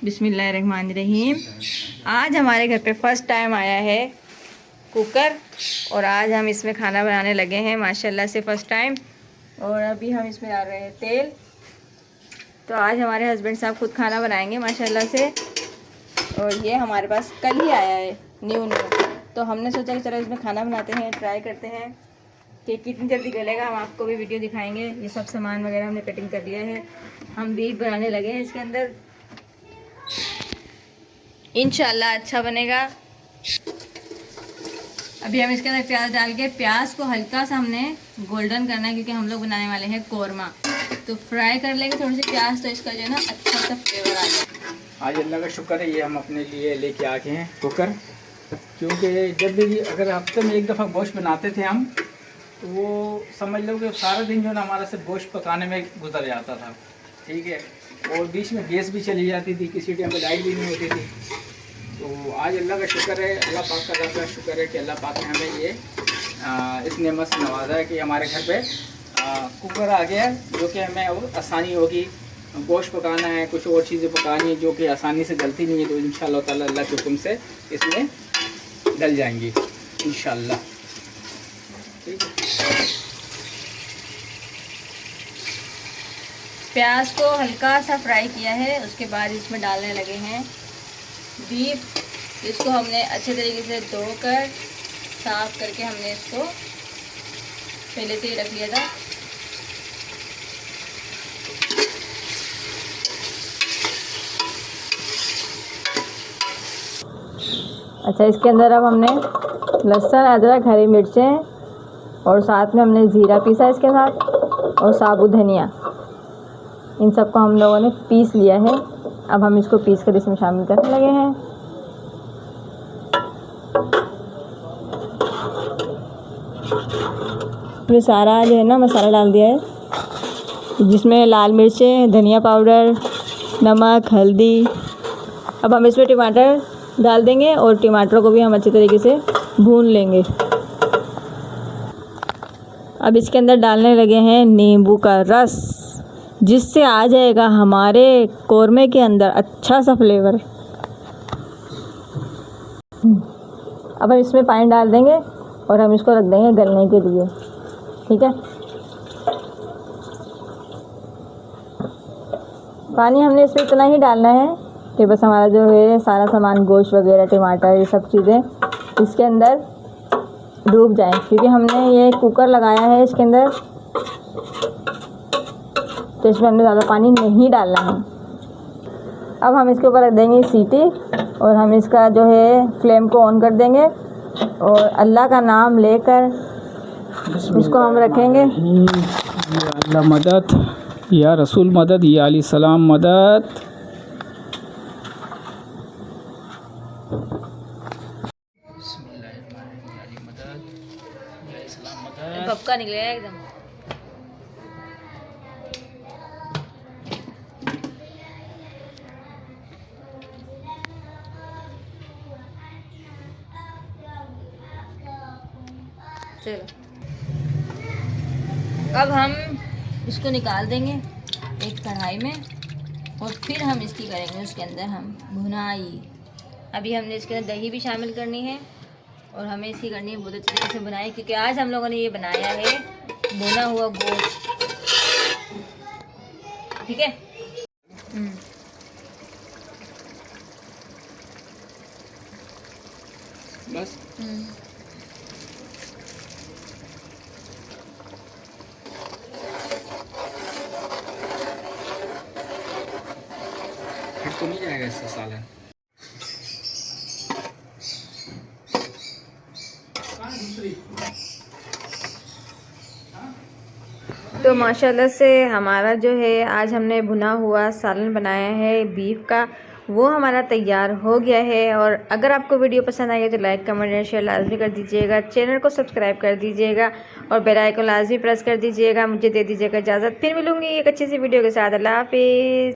बिस्मिल्लाहिर्रहमानिर्रहीम। आज हमारे घर पे फ़र्स्ट टाइम आया है कुकर और आज हम इसमें खाना बनाने लगे हैं माशाल्लाह से फ़र्स्ट टाइम। और अभी हम इसमें डाल रहे हैं तेल। तो आज हमारे हस्बैंड साहब खुद खाना बनाएंगे माशाल्लाह से। और ये हमारे पास कल ही आया है न्यू। तो हमने सोचा कि चलो इसमें खाना बनाते हैं, ट्राई करते हैं कि कितनी जल्दी गलेगा। हम आपको भी वीडियो दिखाएंगे। ये सब सामान वगैरह हमने कटिंग कर लिया है। हम बीफ बनाने लगे हैं इसके अंदर, इंशाल्लाह अच्छा बनेगा। अभी हम इसके अंदर प्याज डाल के, प्याज को हल्का सा हमने गोल्डन करना है क्योंकि हम लोग बनाने वाले हैं कौरमा। तो फ्राई कर लेंगे थोड़ी सी प्याज, तो इसका जो है ना अच्छा सा फ्लेवर आ जाए। आज अल्लाह का शुक्र है, ये हम अपने लिए लेके आ गए हैं कुकर। क्योंकि जब भी अगर हफ्ते में एक दफ़ा गोश्त बनाते थे हम, तो वो समझ लो कि सारा दिन जो है ना हमारा सिर्फ गोश्त पकाने में गुजर जाता था। ठीक है, और बीच में गैस भी चली जाती थी, किसी टाइम पे लाइट भी नहीं होती थी। तो आज अल्लाह का शुक्र है, अल्लाह पाक का ज़्यादा शुक्र है कि अल्लाह पाक ने हमें ये इस नेमत से नवाजा है कि हमारे घर पे कुकर आ गया, जो कि हमें और आसानी होगी। गोश्त पकाना है, कुछ और चीज़ें पकानी है जो कि आसानी से गलती नहीं है, तो इंशाअल्लाह ताला अल्लाह के हुक्म से इसमें डल जाएंगी इंशाअल्लाह। ठीक है, प्याज को हल्का सा फ्राई किया है, उसके बाद इसमें डालने लगे हैं बीफ। इसको हमने अच्छे तरीके से धोकर साफ करके हमने इसको पहले से ही रख लिया था। अच्छा, इसके अंदर अब हमने लहसुन, अदरक, हरी मिर्चें और साथ में हमने ज़ीरा पीसा इसके साथ, और साबुत धनिया, इन सबको हम लोगों ने पीस लिया है। अब हम इसको पीस कर इसमें शामिल करने लगे हैं। ये सारा जो है ना मसाला डाल दिया है, जिसमें लाल मिर्चें, धनिया पाउडर, नमक, हल्दी। अब हम इसमें टमाटर डाल देंगे और टमाटरों को भी हम अच्छे तरीके से भून लेंगे। अब इसके अंदर डालने लगे हैं नींबू का रस, जिससे आ जाएगा हमारे कौरमे के अंदर अच्छा सा फ्लेवर। अब हम इसमें पानी डाल देंगे और हम इसको रख देंगे गलने के लिए। ठीक है, पानी हमने इसमें इतना ही डालना है कि बस हमारा जो है सारा सामान, गोश्त वगैरह, टमाटर, ये सब चीज़ें इसके अंदर डूब जाएं, क्योंकि हमने ये कुकर लगाया है इसके अंदर, तो इसमें हमने ज़्यादा पानी नहीं डालना है। अब हम इसके ऊपर रख देंगे सीटी और हम इसका जो है फ्लेम को ऑन कर देंगे और अल्लाह का नाम लेकर इसको हम रखेंगे। या अल्लाह मदद, या रसूल मदद, या अली सलाम मदद। पक्का निकलेगा एकदम। चलो, अब हम इसको निकाल देंगे एक कढ़ाई में और फिर हम इसकी करेंगे उसके अंदर हम भुनाई। अभी हमने इसके अंदर दही भी शामिल करनी है और हमें इसकी करनी है बहुत अच्छे तरीके से बुनाई, क्योंकि आज हम लोगों ने ये बनाया है भुना हुआ गोश्त। ठीक है, बस फिर तो नहीं जाएगा इससे सालन। तो माशाल्लाह से हमारा जो है आज हमने भुना हुआ सालन बनाया है बीफ का, वो हमारा तैयार हो गया है। और अगर आपको वीडियो पसंद आई है तो लाइक, कमेंट और शेयर लाजमी कर दीजिएगा। चैनल को सब्सक्राइब कर दीजिएगा और बेल आइकन लाजमी प्रेस कर दीजिएगा। मुझे दे दीजिएगा इजाज़त, फिर मिलूँगी एक अच्छी सी वीडियो के साथ। अल्लाह हाफिज़।